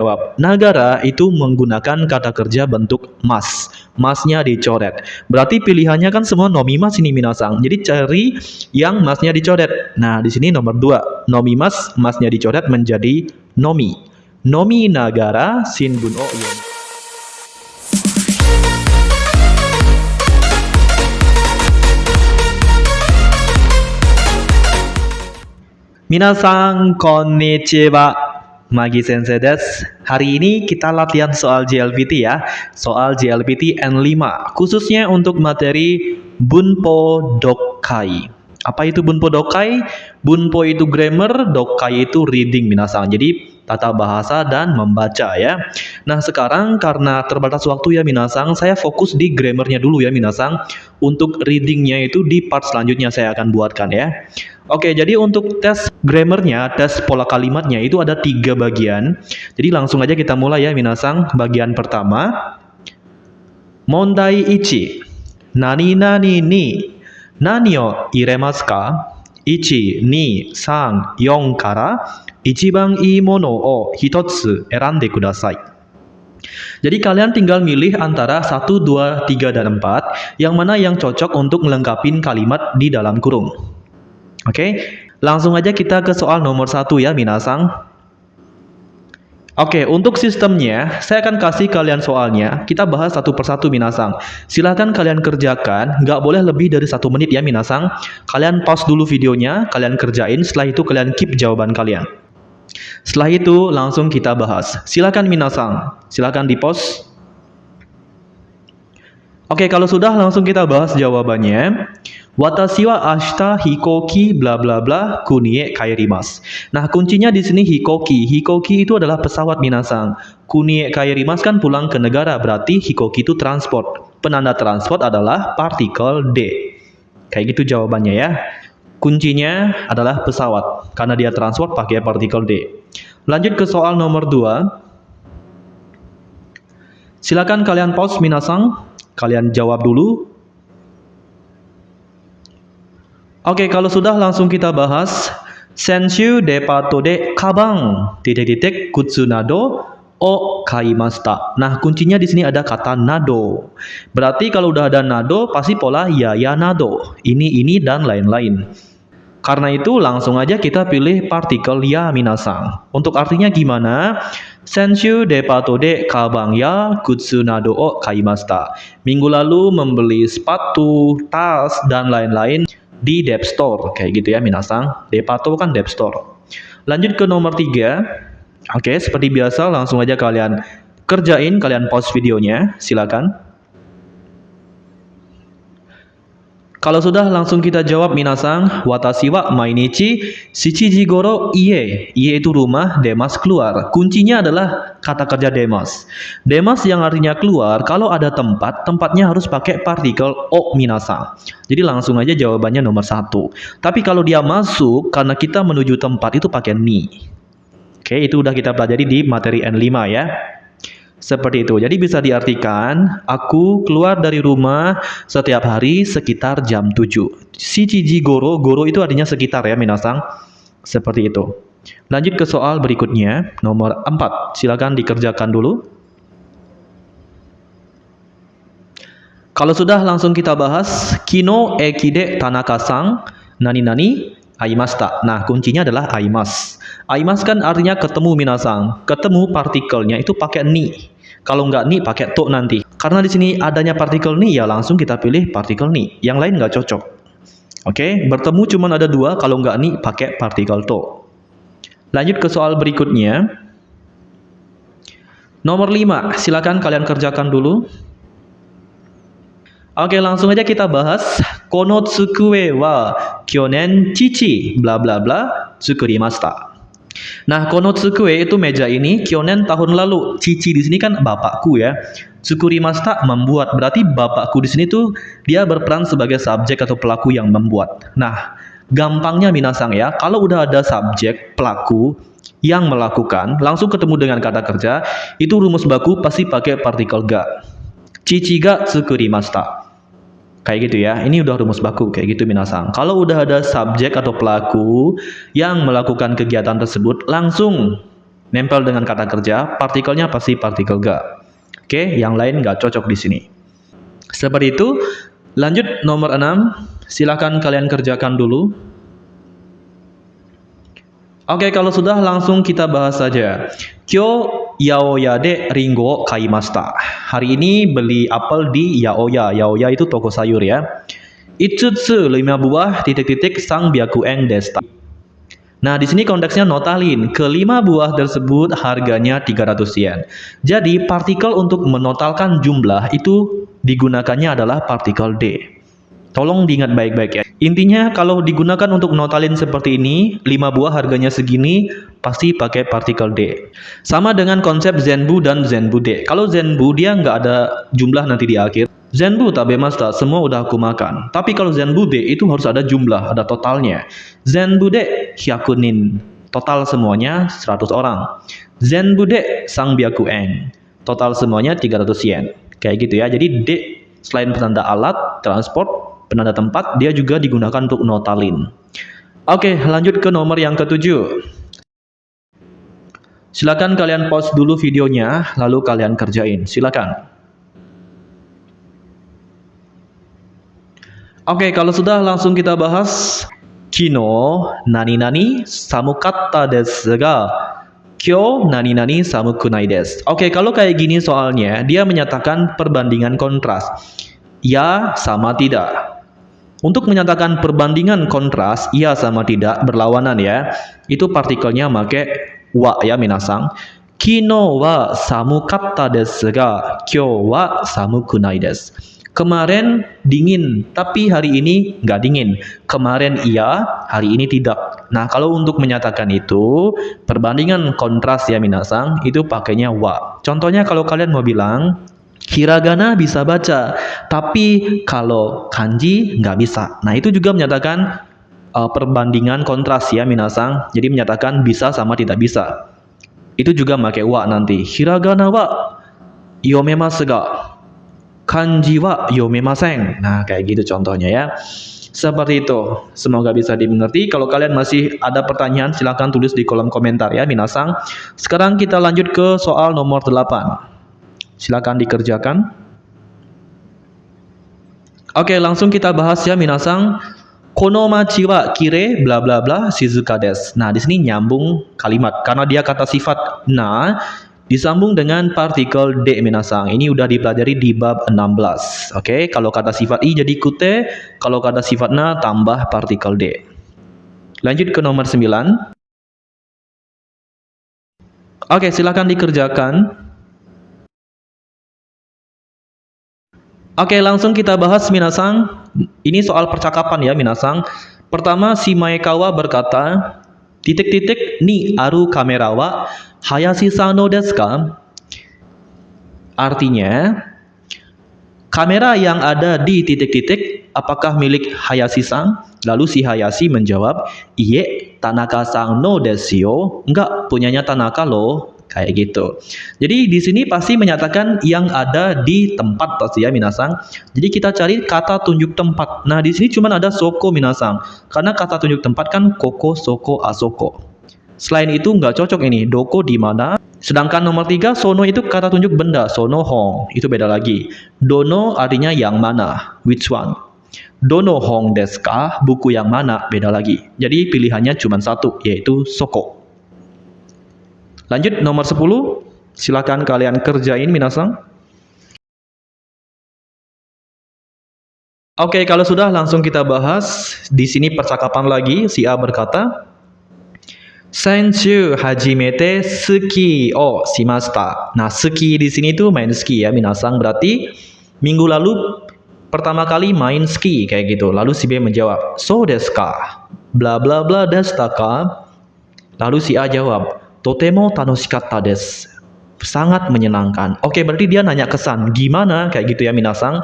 Jawab. Nagara itu menggunakan kata kerja bentuk mas. Masnya dicoret. Berarti pilihannya kan semua nomimas ini minasang. Jadi cari yang masnya dicoret. Nah, di sini nomor 2. Nomimas, masnya dicoret menjadi nomi. Nomi nagara shinbun o yon. Minasang konnichiwa. Magi Sensei desu. Hari ini kita latihan soal JLPT ya. Soal JLPT N5. Khususnya untuk materi Bunpo Dokkai. Apa itu Bunpo Dokkai? Bunpo itu grammar, Dokkai itu reading minasang. Jadi tata bahasa dan membaca ya. Nah sekarang karena terbatas waktu ya minasang, saya fokus di grammarnya dulu ya minasang. Untuk readingnya itu di part selanjutnya saya akan buatkan ya. Oke, jadi untuk tes grammarnya, tes pola kalimatnya itu ada 3 bagian. Jadi langsung aja kita mulai ya minasang. Bagian pertama, Mondai ichi. Nani nani ni nani o iremasu ka? 1, 2, 3, 4から一番いいものを1つ選んでください. Jadi kalian tinggal milih antara 1, 2, 3, dan 4 yang mana yang cocok untuk melengkapi kalimat di dalam kurung. Oke, langsung aja kita ke soal nomor 1 ya minasang. Oke, untuk sistemnya saya akan kasih kalian soalnya. Kita bahas satu persatu minasang. Silahkan kalian kerjakan, nggak boleh lebih dari 1 menit ya minasang. Kalian pause dulu videonya, kalian kerjain, setelah itu kalian keep jawaban kalian. Setelah itu langsung kita bahas. Silahkan minasang, silahkan di pause. Oke, kalau sudah langsung kita bahas jawabannya. Watashi wa ashita hikoki bla bla bla kunie kaerimasu. Nah, kuncinya di sini hikoki. Hikoki itu adalah pesawat minasang. Kunie kaerimasu kan pulang ke negara, berarti hikoki itu transport. Penanda transport adalah partikel D. Kayak gitu jawabannya ya. Kuncinya adalah pesawat karena dia transport pakai partikel D. Lanjut ke soal nomor 2. Silakan kalian pause minasang. Kalian jawab dulu. Oke, kalau sudah langsung kita bahas. Senshu depato de kabang titik-titik kutsu nado o kaimashita. Nah, kuncinya di sini ada kata nado. Berarti kalau udah ada nado pasti pola ya nado. Ini dan lain-lain. Karena itu langsung aja kita pilih partikel ya minasang. Untuk artinya gimana? Senshu depato de kabang ya kutsu nado o kaimashita. Minggu lalu membeli sepatu, tas, dan lain-lain di Dep Store. Kayak gitu ya minasang. Depato kan Dep Store. Lanjut ke nomor 3. Oke, seperti biasa langsung aja kalian kerjain. Kalian pause videonya. Silakan. Kalau sudah langsung kita jawab minasang. Watashi wa mainichi shichiji goro ie. Ie itu rumah, demas keluar. Kuncinya adalah kata kerja demas. Demas yang artinya keluar, kalau ada tempat, tempatnya harus pakai partikel o minasang. Jadi langsung aja jawabannya nomor 1. Tapi kalau dia masuk, karena kita menuju tempat itu pakai ni. Oke, itu udah kita pelajari di materi N5 ya. Seperti itu. Jadi bisa diartikan, aku keluar dari rumah setiap hari sekitar jam 7. Shichiji goro, goro itu artinya sekitar ya minasang. Seperti itu. Lanjut ke soal berikutnya, nomor 4. Silakan dikerjakan dulu. Kalau sudah langsung kita bahas. Kino eki de Tanaka-san nani nani aimashita. Nah, kuncinya adalah aimas. Aimas kan artinya ketemu minasang. Ketemu partikelnya itu pakai ni. Kalau nggak ni pakai to nanti. Karena di sini adanya partikel ni ya langsung kita pilih partikel ni. Yang lain nggak cocok. Oke, bertemu cuma ada 2. Kalau nggak ni pakai partikel to. Lanjut ke soal berikutnya. Nomor 5. Silakan kalian kerjakan dulu. Oke, langsung aja kita bahas. Kono tsukue wa kyonen chichi bla bla bla tsukurimashita. Nah, kono tsukue itu meja ini, kyonen tahun lalu, cici di sini kan bapakku ya. Tsukurimashita membuat, berarti bapakku di sini tuh dia berperan sebagai subjek atau pelaku yang membuat. Nah, gampangnya minasang ya, kalau udah ada subjek, pelaku yang melakukan, langsung ketemu dengan kata kerja, itu rumus baku pasti pakai partikel ga. Cici ga tsukurimashita. Kayak gitu ya, ini udah rumus baku kayak gitu minasang. Kalau udah ada subjek atau pelaku yang melakukan kegiatan tersebut, langsung nempel dengan kata kerja, partikelnya pasti partikel ga. Oke, yang lain nggak cocok di sini. Seperti itu. Lanjut nomor 6. Silakan kalian kerjakan dulu. Oke, kalau sudah langsung kita bahas saja. Kyo yaoya de ringo kaimashita. Hari ini beli apel di Yaoya. Yaoya itu toko sayur ya. Itsutsu 5 buah titik-titik sang byakueng desta. Nah, di sini konteksnya notalin. Kelima buah tersebut harganya 300 yen. Jadi, partikel untuk menotalkan jumlah itu digunakannya adalah partikel D. Tolong diingat baik-baik ya. Intinya kalau digunakan untuk notalin seperti ini, 5 buah harganya segini, pasti pakai partikel D. Sama dengan konsep Zenbu dan Zenbu D. Kalau Zenbu dia nggak ada jumlah nanti di akhir. Zenbu tabemashita, semua udah aku makan. Tapi kalau Zenbu D itu harus ada jumlah, ada totalnya. Zenbu D hyakunin, total semuanya 100 orang. Zenbu D sang byakueng, total semuanya 300 yen. Kayak gitu ya. Jadi D selain penanda alat, transport, penanda tempat, dia juga digunakan untuk notalin. Oke, lanjut ke nomor yang ke-7. Silakan kalian pause dulu videonya, lalu kalian kerjain. Silakan. Oke, kalau sudah langsung kita bahas. Kino nani-nani samukatta desu ga kyo nani-nani samukunai desu. Oke, kalau kayak gini soalnya, dia menyatakan perbandingan kontras. Ya sama tidak. Untuk menyatakan perbandingan kontras, ya sama tidak, berlawanan ya. Itu partikelnya make wa ya minasang. Kino wa samukatta desu ga kyo wa samukunai desu. Kemarin dingin, tapi hari ini nggak dingin. Kemarin iya, hari ini tidak. Nah, kalau untuk menyatakan itu, perbandingan kontras ya minasang, itu pakainya wa. Contohnya kalau kalian mau bilang, hiragana bisa baca, tapi kalau kanji nggak bisa. Nah, itu juga menyatakan perbandingan kontras ya minasang. Jadi menyatakan bisa sama tidak bisa. Itu juga pakai wa nanti. Hiragana wa yomemasu ga kanji wa yomemasen. Nah, kayak gitu contohnya ya. Seperti itu. Semoga bisa dimengerti. Kalau kalian masih ada pertanyaan, silahkan tulis di kolom komentar ya, minasang. Sekarang kita lanjut ke soal nomor 8. Silahkan dikerjakan. Oke, langsung kita bahas ya, minasang. Kono machi wa kire bla bla bla shizuka desu. Nah, di sini nyambung kalimat karena dia kata sifat na disambung dengan partikel D minasang. Ini udah dipelajari di bab 16. Oke, kalau kata sifat I jadi kute, kalau kata sifat na tambah partikel D. Lanjut ke nomor 9. Oke, silakan dikerjakan. Oke, langsung kita bahas minasang. Ini soal percakapan ya minasang. Pertama, si Maekawa berkata, titik-titik ni aru kamera wa Hayashi-san no desu ka? Artinya, kamera yang ada di titik-titik apakah milik Hayashi-san? Lalu si Hayashi menjawab, iye, Tanaka-san no desu yo. Enggak, punyanya Tanaka loh. Kayak gitu. Jadi di sini pasti menyatakan yang ada di tempat pasti ya minasang. Jadi kita cari kata tunjuk tempat. Nah, di sini cuma ada soko minasang. Karena kata tunjuk tempat kan koko, soko, asoko. Selain itu nggak cocok ini, doko di mana. Sedangkan nomor 3, sono itu kata tunjuk benda, sono hong, itu beda lagi. Dono artinya yang mana, which one. Dono hong desu ka, buku yang mana, beda lagi. Jadi pilihannya cuma satu, yaitu soko. Lanjut nomor 10, silakan kalian kerjain minasang. Oke, kalau sudah langsung kita bahas. Di sini percakapan lagi, si A berkata, Senshu hajimete ski o shimashita. Nah, ski di sini tuh main ski ya, minasang. Berarti minggu lalu pertama kali main ski kayak gitu. Lalu si B menjawab, so desu ka? Bla bla bla deshita ka? Lalu si A jawab, totemo tanoshikatta desu. Sangat menyenangkan. Oke, berarti dia nanya kesan. Gimana? Kayak gitu ya, minasang.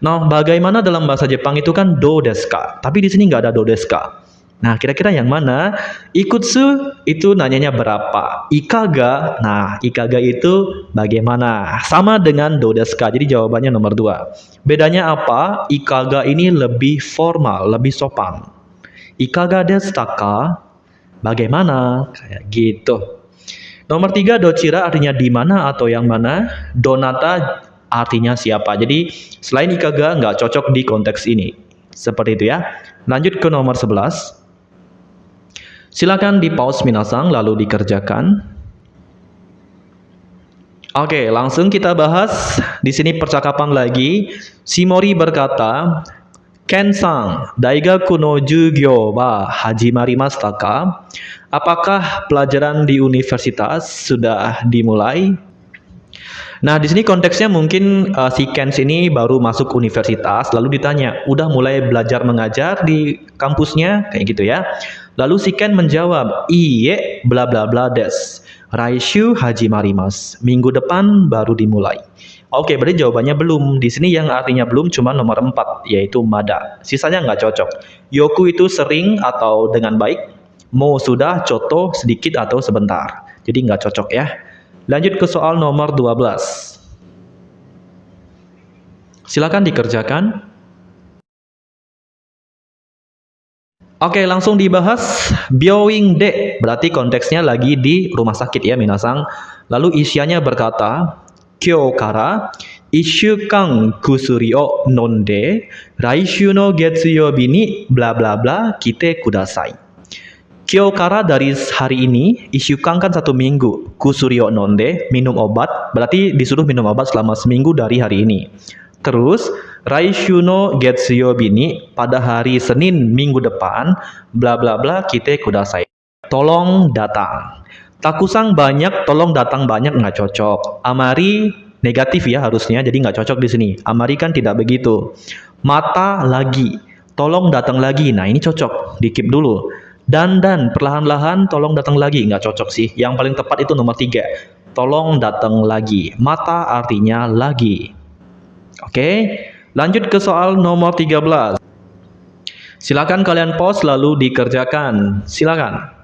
Nah, bagaimana dalam bahasa Jepang itu kan do desu ka? Tapi di sini nggak ada do desu ka. Nah, kira-kira yang mana? Ikutsu itu nanyanya berapa? Ikaga, nah ikaga itu bagaimana? Sama dengan do desu ka, jadi jawabannya nomor 2. Bedanya apa? Ikaga ini lebih formal, lebih sopan. Ikaga desu ka? Bagaimana? Kayak gitu. Nomor 3, dochira artinya di mana atau yang mana. Donata artinya siapa. Jadi selain ikaga nggak cocok di konteks ini. Seperti itu ya. Lanjut ke nomor 11. Silakan di pause minasang lalu dikerjakan. Oke, langsung kita bahas. Di sini percakapan lagi. Shimori berkata, Ken-san, daigaku no jugyo wa hajimarimashita ka? Apakah pelajaran di universitas sudah dimulai? Nah, di sini konteksnya mungkin si Ken ini baru masuk universitas, lalu ditanya, udah mulai belajar mengajar di kampusnya? Kayak gitu ya. Lalu si Ken menjawab, iye, bla bla bla des. Raishu hajimarimasu. Minggu depan baru dimulai. Oke, berarti jawabannya belum. Di sini yang artinya belum cuma nomor 4, yaitu mada. Sisanya nggak cocok. Yoku itu sering atau dengan baik. Mo sudah, coto sedikit atau sebentar. Jadi nggak cocok ya. Lanjut ke soal nomor 12. Silakan dikerjakan. Oke, langsung dibahas. Byouing de, berarti konteksnya lagi di rumah sakit ya, minasang. Lalu isiannya berkata, Kyou kara 1週間 kusuri o nonde raishu no getsuyobi ni bla bla bla kite kudasai. Kyou kara dari hari ini, 1週間 kan 1 minggu. Kusuri o nonde, minum obat, berarti disuruh minum obat selama seminggu dari hari ini. Terus raishu no getsuyobi ni, pada hari Senin minggu depan bla bla bla kite kudasai. Tolong datang. Takusang banyak, tolong datang banyak nggak cocok. Amari negatif ya harusnya, jadi nggak cocok di sini. Amari kan tidak begitu. Mata lagi, tolong datang lagi. Nah ini cocok, di keep dulu. Dan perlahan-lahan tolong datang lagi, nggak cocok sih. Yang paling tepat itu nomor 3. Tolong datang lagi. Mata artinya lagi. Oke, lanjut ke soal nomor 13. Silakan kalian pause lalu dikerjakan. Silakan.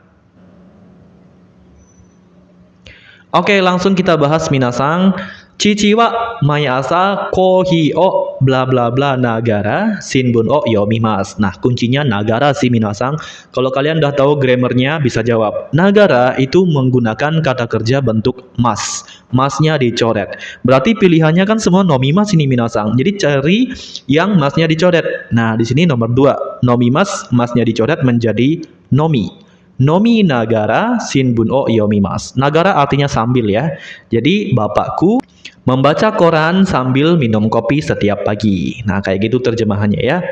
Oke, langsung kita bahas minasang. Chichi wa mayasa kohi o bla bla bla nagara shinbun o yomimasu. Nah, kuncinya nagara sih minasang. Kalau kalian udah tahu grammarnya bisa jawab. Nagara itu menggunakan kata kerja bentuk mas. Masnya dicoret. Berarti pilihannya kan semua nomimas ini minasang. Jadi cari yang masnya dicoret. Nah, di sini nomor 2. Nomimas, masnya dicoret menjadi nomi. Nomi nagara shinbun o yomimasu. Nagara artinya sambil ya. Jadi bapakku membaca koran sambil minum kopi setiap pagi. Nah, kayak gitu terjemahannya ya.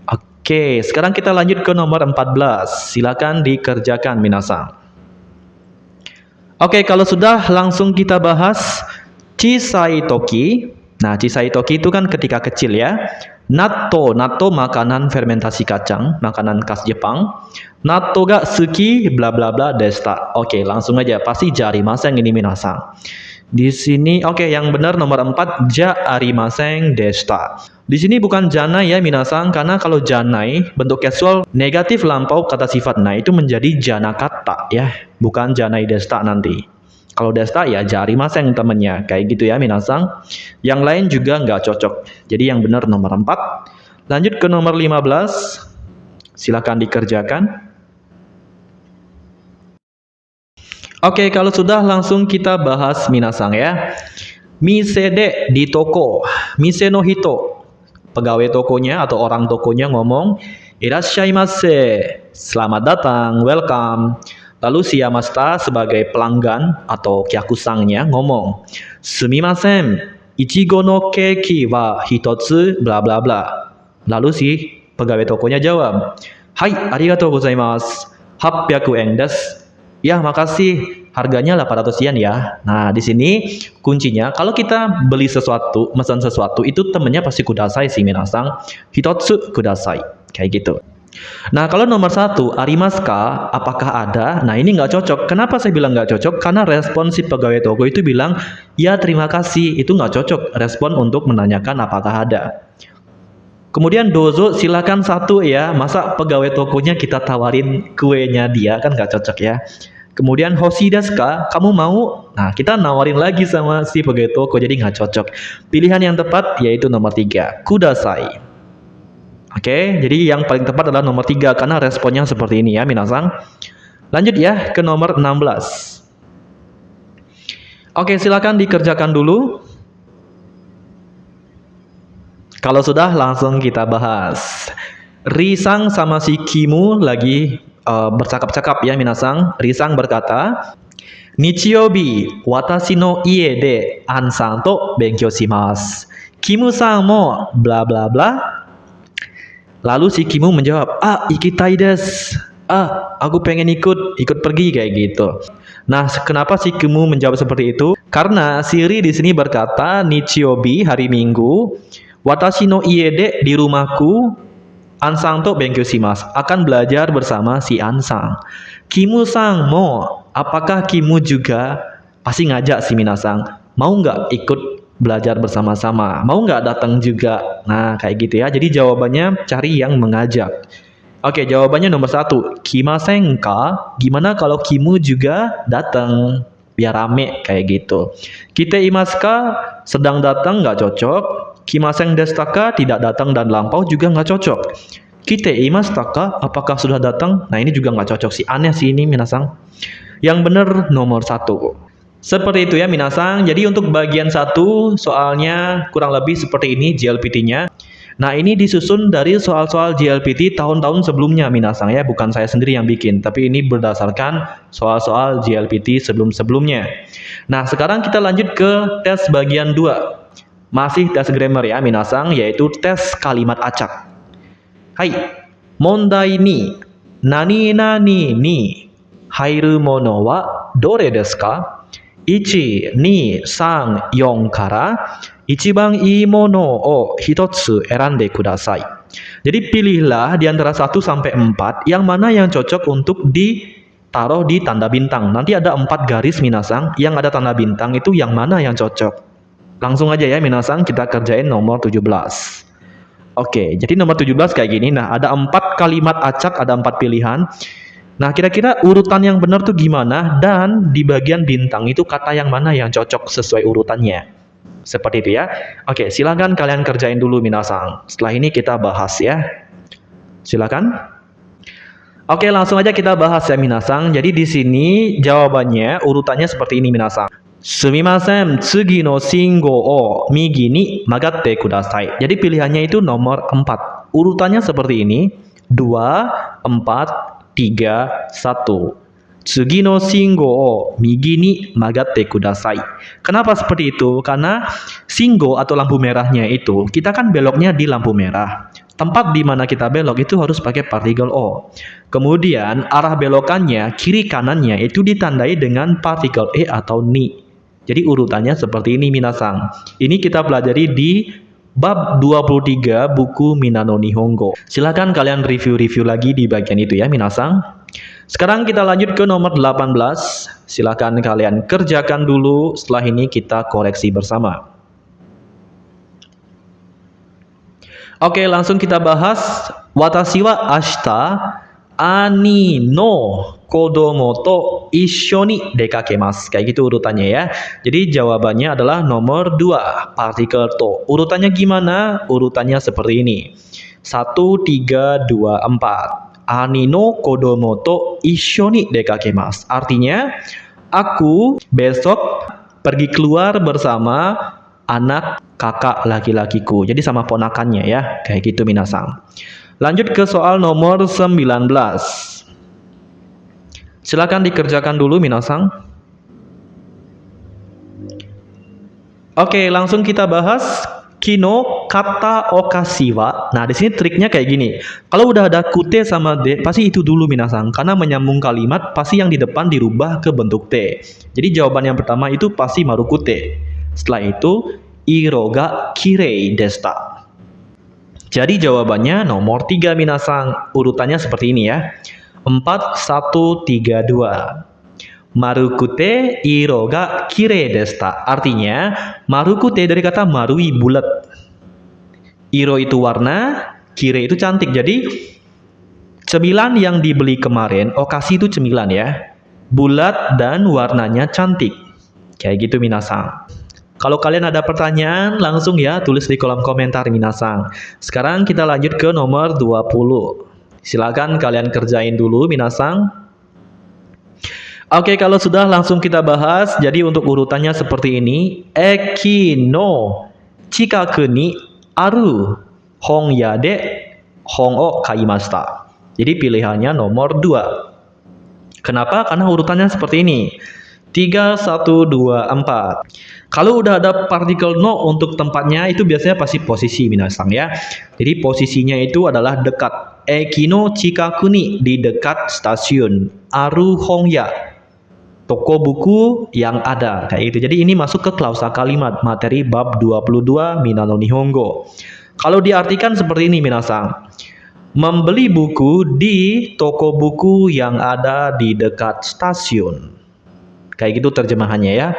Oke, sekarang kita lanjut ke nomor 14. Silakan dikerjakan minasang. Oke, kalau sudah langsung kita bahas Chisai Toki. Nah, Chisai Toki itu kan ketika kecil ya. Natto makanan fermentasi kacang, makanan khas Jepang. Natto ga suki bla bla bla desta. Oke, langsung aja pasti jarimasen ini minasang. Di sini oke, yang benar nomor 4 ja arimasen desta. Di sini bukan janai ya minasang, karena kalau janai bentuk casual negatif lampau kata sifat. Nah, itu menjadi janakata ya, bukan janai desta nanti. Kalau desta ya jarimasen temennya, kayak gitu ya minasang. Yang lain juga nggak cocok. Jadi yang benar nomor 4. Lanjut ke nomor 15. Silakan dikerjakan. Oke, kalau sudah langsung kita bahas minasang ya. Mise de di toko. Mise no hito. Pegawai tokonya atau orang tokonya ngomong, Irashaimase. Selamat datang, welcome. Lalu si Yamashita sebagai pelanggan atau kyakusangnya ngomong, Sumimasen, ichigo no keki wa hitotsu bla bla bla. Lalu si pegawai tokonya jawab, Hai, arigatou gozaimasu. 800 yen desu. Ya, makasih. Harganya 800 yen ya. Nah, di sini kuncinya kalau kita beli sesuatu, pesan sesuatu itu temennya pasti kudasai sih minasang. Hitotsu kudasai. Kayak gitu. Nah, kalau nomor 1, arimaska, apakah ada? Nah, ini nggak cocok. Kenapa saya bilang nggak cocok? Karena respon si pegawai toko itu bilang, ya terima kasih. Itu nggak cocok. Respon untuk menanyakan apakah ada. Kemudian dozo silakan 1 ya. Masa pegawai tokonya kita tawarin kuenya dia, kan nggak cocok ya. Kemudian hoshi desu ka, kamu mau? Nah, kita nawarin lagi sama si pegawai toko, jadi nggak cocok. Pilihan yang tepat yaitu nomor 3, kudasai. Oke, jadi yang paling tepat adalah nomor 3 karena responnya seperti ini ya minasang. Lanjut ya ke nomor 16. Oke, silakan dikerjakan dulu. Kalau sudah, langsung kita bahas. Risang sama si Kimu lagi bercakap-cakap ya minasang. Risang berkata, Nichiyobi, watashi no ie de An-san to benkyou shimasu. Kimu-san mo bla bla bla. Lalu si Kimu menjawab, ikitai desu. Aku pengen ikut pergi kayak gitu. Nah, kenapa si Kimu menjawab seperti itu? Karena Siri di sini berkata, Nichiyobi hari Minggu, watashi no ie de di rumahku, Ansang to benkyou shimasu akan belajar bersama si Ansang. Kimu-sang mo, apakah Kimu juga pasti ngajak si Minasang? Mau nggak ikut belajar bersama-sama? Mau nggak datang juga? Nah, kayak gitu ya. Jadi jawabannya cari yang mengajak. Oke, jawabannya nomor 1. Kimasen ka? Gimana kalau Kimu juga datang? Biar rame kayak gitu. Kite imasu ka? Sedang datang nggak cocok. Kimasen desu ka? Tidak datang dan lampau juga nggak cocok. Kite imasu ka? Apakah sudah datang? Nah, ini juga nggak cocok sih. Aneh sih ini minasang. Yang benar nomor 1. Seperti itu ya minasang. Jadi untuk bagian 1 soalnya kurang lebih seperti ini JLPT-nya. Nah, ini disusun dari soal-soal JLPT tahun-tahun sebelumnya minasang ya, bukan saya sendiri yang bikin, tapi ini berdasarkan soal-soal JLPT sebelum-sebelumnya. Nah, sekarang kita lanjut ke tes bagian 2. Masih tes grammar ya minasang, yaitu tes kalimat acak. Hai, mondai ni nani nani ni hairu mono wa dore desu ka? 1、2、3、4 からichiban ii mono o hitotsu erande kudasai. Jadi pilihlah di antara 1 sampai 4 yang mana yang cocok untuk ditaruh di tanda bintang. Nanti ada 4 garis minasang yang ada tanda bintang, itu yang mana yang cocok. Langsung aja ya minasang, kita kerjain nomor 17. Oke, jadi nomor 17 kayak gini. Nah, ada 4 kalimat acak, ada 4 pilihan. Nah, kira-kira urutan yang benar tuh gimana? Dan di bagian bintang itu kata yang mana yang cocok sesuai urutannya. Seperti itu ya. Oke, silakan kalian kerjain dulu minasang. Setelah ini kita bahas ya. Silakan. Oke, langsung aja kita bahas ya minasang. Jadi di sini jawabannya urutannya seperti ini minasang. Sumimasen, tsugi no shingo o migi ni magatte kudasai. Jadi pilihannya itu nomor 4. Urutannya seperti ini. 2, 4, 3, 1. Tsugi no shingo o migi ni magatte kudasai. Kenapa seperti itu? Karena shingo atau lampu merahnya itu, kita kan beloknya di lampu merah. Tempat di mana kita belok itu harus pakai partikel o. Kemudian arah belokannya, kiri kanannya itu ditandai dengan partikel e atau ni. Jadi urutannya seperti ini minasang. Ini kita pelajari di bab 23 buku Minano Nihongo. Silakan kalian review-review lagi di bagian itu ya minasang. Sekarang kita lanjut ke nomor 18. Silakan kalian kerjakan dulu. Setelah ini kita koreksi bersama. Oke, langsung kita bahas. Watashi wa ashita ani no kodomo to issho ni dekakemasu. Kayak gitu urutannya ya. Jadi jawabannya adalah nomor 2, partikel to. Urutannya gimana? Urutannya seperti ini. 1, 3, 2, 4. Ani no kodomo to issho ni dekakemasu. Artinya, aku besok pergi keluar bersama anak kakak laki-lakiku. Jadi sama ponakannya ya. Kayak gitu minasang. Lanjut ke soal nomor 19. Silakan dikerjakan dulu minasang. Oke, langsung kita bahas kino kata okashiwa. Nah, di sini triknya kayak gini. Kalau udah ada kute sama de, pasti itu dulu minasang. Karena menyambung kalimat, pasti yang di depan dirubah ke bentuk te. Jadi jawaban yang pertama itu pasti marukute. Setelah itu, iro ga kirei deshita. Jadi jawabannya nomor 3 minasang. Urutannya seperti ini ya. 4, 1, 3, 2. Marukute iro ga kirei deshita. Artinya, marukute dari kata marui, bulat. Iro itu warna, kirei itu cantik. Jadi, cemilan yang dibeli kemarin, okashi itu cemilan ya. Bulat dan warnanya cantik. Kayak gitu minasang. Kalau kalian ada pertanyaan, langsung ya tulis di kolom komentar minasang. Sekarang kita lanjut ke nomor 20. Silakan kalian kerjain dulu minasang. Oke, kalau sudah langsung kita bahas. Jadi untuk urutannya seperti ini. Eki no chikaku ni aru honya de hon o kaimashita. Jadi pilihannya nomor 2. Kenapa? Karena urutannya seperti ini. 3, 1, 2, 4. Kalau udah ada partikel no untuk tempatnya itu biasanya pasti posisi minasang ya. Jadi posisinya itu adalah dekat. Eki no chikaku ni, di dekat stasiun. Aru honya, toko buku yang ada, kayak gitu. Jadi ini masuk ke klausa kalimat materi bab 22 Minano Nihongo. Kalau diartikan seperti ini minasang. Membeli buku di toko buku yang ada di dekat stasiun. Kayak gitu terjemahannya ya.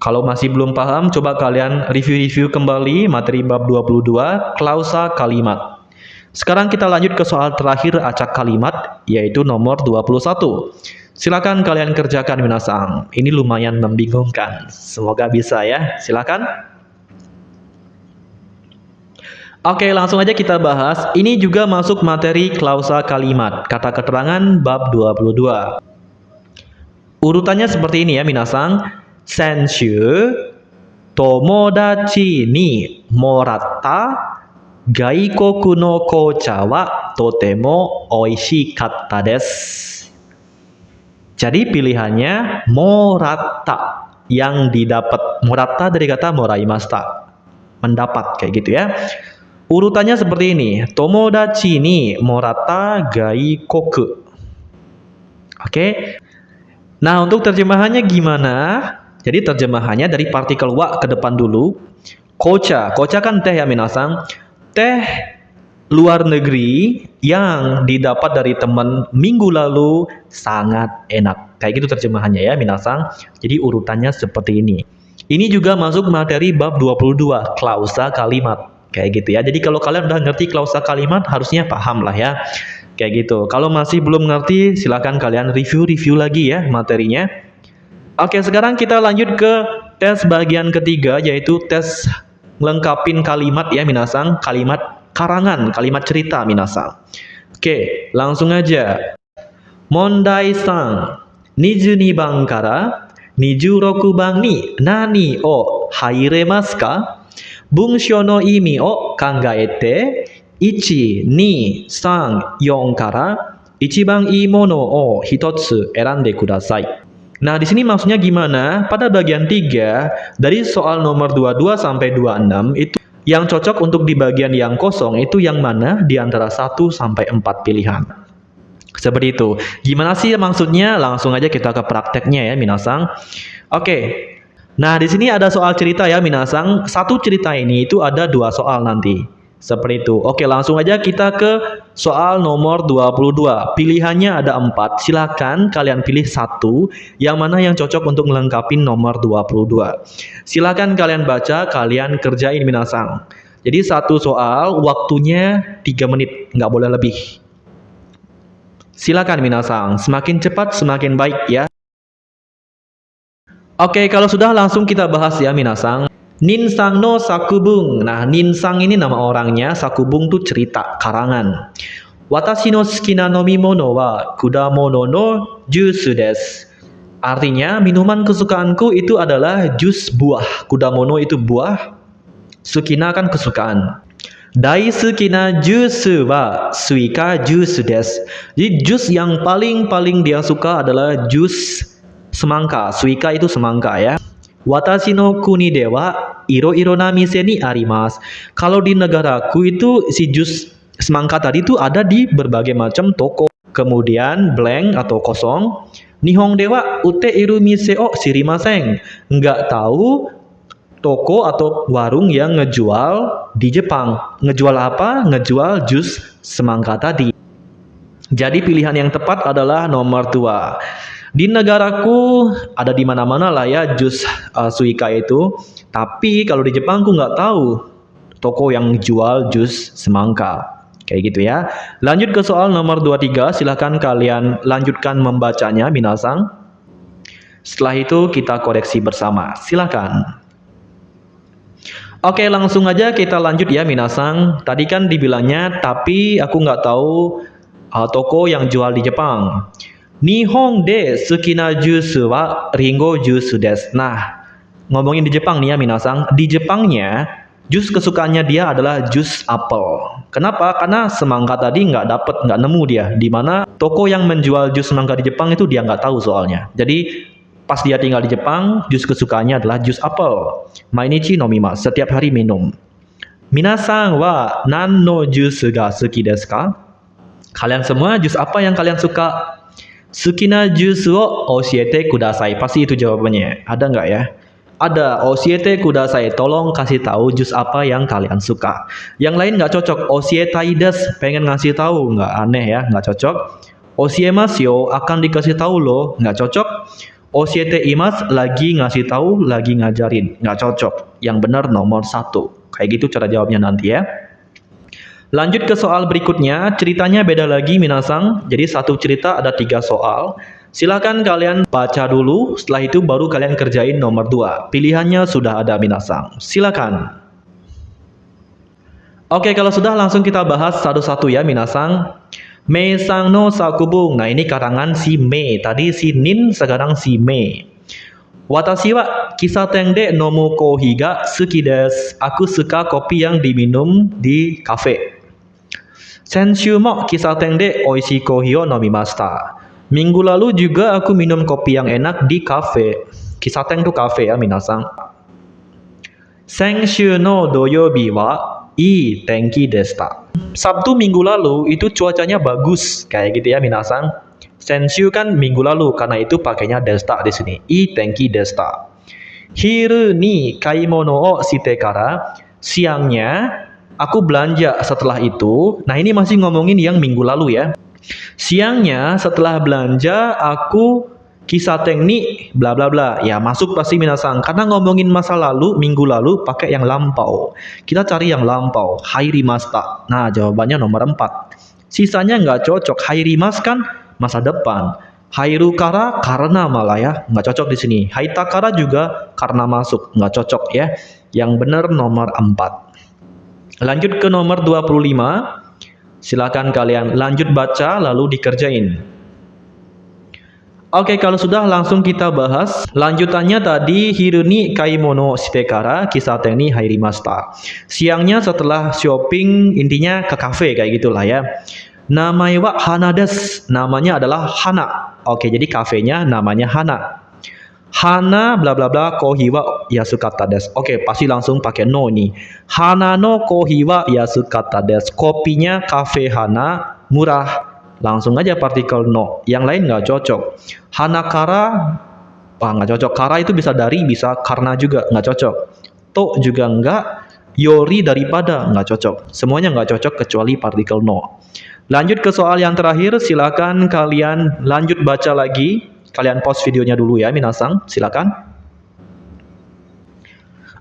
Kalau masih belum paham, coba kalian review-review kembali materi bab 22 klausa kalimat. Sekarang kita lanjut ke soal terakhir acak kalimat, yaitu nomor 21. Silakan kalian kerjakan minasang. Ini lumayan membingungkan. Semoga bisa ya. Silakan. Oke, langsung aja kita bahas. Ini juga masuk materi klausa kalimat. Kata keterangan bab 22. Urutannya seperti ini ya minasang. Senshu tomodachi ni moratta gaikoku no kocha wa totemo oishikatta desu. Jadi pilihannya moratta, yang didapat. Moratta dari kata moraimashita, mendapat, kayak gitu ya. Urutannya seperti ini. Tomodachi ni moratta gaikoku. Oke. Nah, untuk terjemahannya gimana? Jadi terjemahannya dari partikel wa ke depan dulu. Kocha. Kocha kan teh ya minasang. Teh luar negeri yang didapat dari teman minggu lalu sangat enak. Kayak gitu terjemahannya ya minasang. Jadi urutannya seperti ini. Ini juga masuk materi bab 22 klausa kalimat. Kayak gitu ya. Jadi kalau kalian udah ngerti klausa kalimat harusnya paham lah ya. Kayak gitu. Kalau masih belum ngerti silakan kalian review lagi ya materinya. Oke, sekarang kita lanjut ke tes bagian ketiga, yaitu tes lengkapin kalimat ya minasang. Kalimat karangan, kalimat cerita minasang. Oke, langsung aja. Mondai san, 22 番から 26 番に何を入れますか? 文章の意味を考えて 1、2、3、4から一番いいものを一つ選んでください. Nah, di sini maksudnya gimana? Pada bagian 3 dari soal nomor 22 sampai 26 itu yang cocok untuk di bagian yang kosong itu yang mana di antara 1 sampai 4 pilihan. Seperti itu. Gimana sih maksudnya? Langsung aja kita ke prakteknya ya minasang. Oke. Nah, di sini ada soal cerita ya minasang. Satu cerita ini itu ada 2 soal nanti. Seperti itu. Oke, langsung aja kita ke soal nomor 22. Pilihannya ada 4. Silakan kalian pilih 1 yang mana yang cocok untuk melengkapi nomor 22. Silakan kalian baca, kalian kerjain minasang. Jadi satu soal waktunya 3 menit, nggak boleh lebih. Silakan minasang, semakin cepat semakin baik ya. Oke, kalau sudah langsung kita bahas ya minasang. Ninsang no sakubung. Nah, Ninsang ini nama orangnya, sakubung tuh cerita, karangan. Watashi no sukina nomimono wa kudamono no jusu desu. Artinya, minuman kesukaanku itu adalah jus buah. Kudamono itu buah, sukina kan kesukaan. Daisukina jusu wa suika jusu desu. Jadi jus yang paling dia suka adalah jus semangka. Suika itu semangka ya. Watashi no kuni de wa iro-iro na mise ni arimasu. Kalau di negaraku itu si jus semangka tadi itu ada di berbagai macam toko. Kemudian blank atau kosong. Nihon de wa ute iru mise o shirimasen. Enggak tahu toko atau warung yang ngejual di Jepang. Ngejual apa? Ngejual jus semangka tadi. Jadi pilihan yang tepat adalah nomor 2. Di negaraku ada di mana-mana lah ya jus suika itu. Tapi kalau di Jepang aku nggak tahu toko yang jual jus semangka. Kayak gitu ya. Lanjut ke soal nomor 23. Silahkan kalian lanjutkan membacanya minasang. Setelah itu kita koreksi bersama. Silahkan. Oke, langsung aja kita lanjut ya minasang. Tadi kan dibilangnya tapi aku nggak tahu toko yang jual di Jepang. Nihon de sukina juice wa ringo juice desu. Nah, ngomongin di Jepang nih ya minasang, di Jepangnya jus kesukaannya dia adalah jus apel. Kenapa? Karena semangka tadi nggak nemu dia. Di mana toko yang menjual jus semangka di Jepang itu dia nggak tahu soalnya. Jadi pas dia tinggal di Jepang, jus kesukaannya adalah jus apel. Mainichi nomimasu, setiap hari minum. Minasang wa nan no juice ga suki desu ka? Kalian semua jus apa yang kalian suka? Sukina jus wo oshiete kudasai. Pasti itu jawabannya. Ada nggak ya? Ada. Oshiete kudasai. Tolong kasih tahu jus apa yang kalian suka. Yang lain nggak cocok. Oshietai desu. Pengen ngasih tahu. Nggak aneh ya. Nggak cocok. Oshiemasu yo. Akan dikasih tahu loh. Nggak cocok. Oshiete imasu. Lagi ngasih tahu. Lagi ngajarin. Nggak cocok. Yang benar nomor 1. Kayak gitu cara jawabnya nanti ya. Lanjut ke soal berikutnya, ceritanya beda lagi minasang. Jadi satu cerita ada 3 soal. Silakan kalian baca dulu, setelah itu baru kalian kerjain nomor 2. Pilihannya sudah ada minasang. Silakan. Oke, kalau sudah langsung kita bahas satu-satu ya minasang. Mei sang no sakubung. Nah, ini karangan si Mei. Tadi si Nin, sekarang si Mei. Watashi wa kisaten de nomu kohi ga suki desu. Aku suka kopi yang diminum di kafe. Senshu mo kisaten de oishii kohi o nomimashita. Minggu lalu juga aku minum kopi yang enak di kafe. Kisaten itu kafe ya minasang. Senshu no doyobi wa ii tenki deshita. Sabtu minggu lalu itu cuacanya bagus kayak gitu ya minasang. Senshu kan minggu lalu, karena itu pakainya deshita di sini. Ii tenki deshita. Hiru ni kaimono o shite kara. Siangnya aku belanja setelah itu. Nah, ini masih ngomongin yang minggu lalu ya. Siangnya setelah belanja aku kisaten ni bla bla bla. Ya, masuk pasti minasang. Karena ngomongin masa lalu, minggu lalu pakai yang lampau. Kita cari yang lampau. Hairimashita. Nah, jawabannya nomor 4. Sisanya nggak cocok. Hairimas kan masa depan. Hairu kara karena malah ya, nggak cocok di sini. Haita kara juga karena masuk, nggak cocok ya. Yang benar nomor 4. Lanjut ke nomor 25. Silakan kalian lanjut baca lalu dikerjain. Oke, kalau sudah langsung kita bahas. Lanjutannya tadi hiru ni kaimono shite kara kisaten ni hairimashita. Siangnya setelah shopping, intinya ke kafe kayak gitulah ya. Namai wa hana desu. Namanya adalah Hana. Oke, jadi kafenya namanya Hana. Hana bla bla bla kohi wa yasukata desu. Oke, pasti langsung pakai no nih. Hana no kohi wa yasukata desu. Kopinya kafe Hana murah. Langsung aja partikel no. Yang lain nggak cocok. Hana kara, nggak cocok. Kara itu bisa dari, bisa karena juga nggak cocok. To juga nggak. Yori daripada nggak cocok. Semuanya nggak cocok kecuali partikel no. Lanjut ke soal yang terakhir. Silakan kalian lanjut baca lagi. Kalian pause videonya dulu ya minasang, silakan.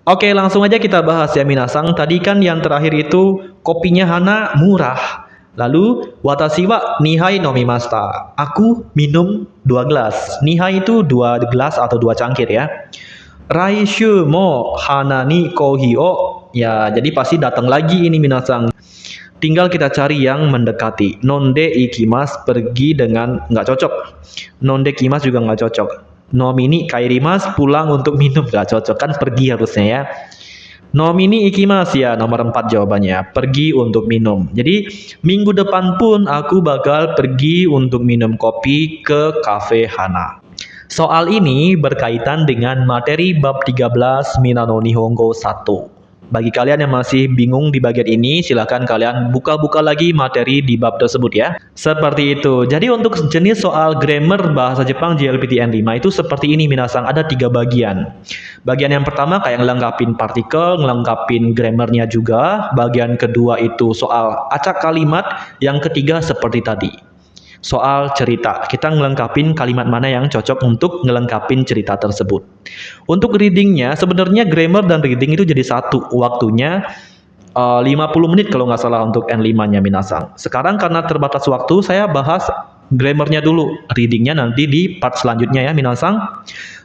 Oke, langsung aja kita bahas ya minasang. Tadi kan yang terakhir itu kopinya Hana murah. Lalu watashi wa nihai nomimashita. Aku minum 2 gelas. Nihai itu 2 gelas atau 2 cangkir ya. Raishu mo hana ni kohi o. Ya, jadi pasti datang lagi ini minasang. Tinggal kita cari yang mendekati. Nonde ikimasu, pergi dengan nggak cocok. Nonde kimas juga nggak cocok. Nomini kairimasu, pulang untuk minum, nggak cocok. Kan pergi harusnya ya. Nomini ikimasu ya, nomor 4 jawabannya. Pergi untuk minum. Jadi minggu depan pun aku bakal pergi untuk minum kopi ke kafe Hana. Soal ini berkaitan dengan materi bab 13 Minano Nihongo 1. Bagi kalian yang masih bingung di bagian ini, silakan kalian buka-buka lagi materi di bab tersebut ya. Seperti itu. Jadi untuk jenis soal grammar bahasa Jepang JLPTN 5 itu seperti ini minasang, ada 3 bagian. Bagian yang pertama kayak ngelengkapin partikel, ngelengkapin grammarnya juga. Bagian kedua itu soal acak kalimat, yang ketiga seperti tadi. Soal cerita, kita ngelengkapin kalimat mana yang cocok untuk ngelengkapin cerita tersebut. Untuk readingnya, sebenarnya grammar dan reading itu jadi satu. Waktunya 50 menit kalau nggak salah untuk N5-nya minasang. Sekarang karena terbatas waktu, saya bahas grammarnya dulu, readingnya nanti di part selanjutnya ya minasang.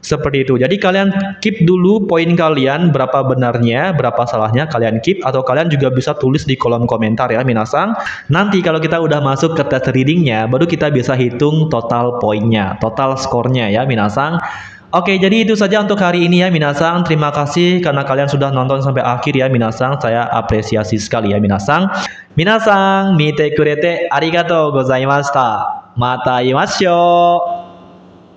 Seperti itu. Jadi kalian keep dulu poin kalian, berapa benarnya, berapa salahnya kalian keep, atau kalian juga bisa tulis di kolom komentar ya minasang. Nanti kalau kita udah masuk ke tes readingnya, baru kita bisa hitung total poinnya, total skornya ya minasang. Oke, jadi itu saja untuk hari ini ya minasang. Terima kasih karena kalian sudah nonton sampai akhir ya minasang. Saya apresiasi sekali ya minasang. Minasang, mite kurete arigatou gozaimashita. Mata imashou.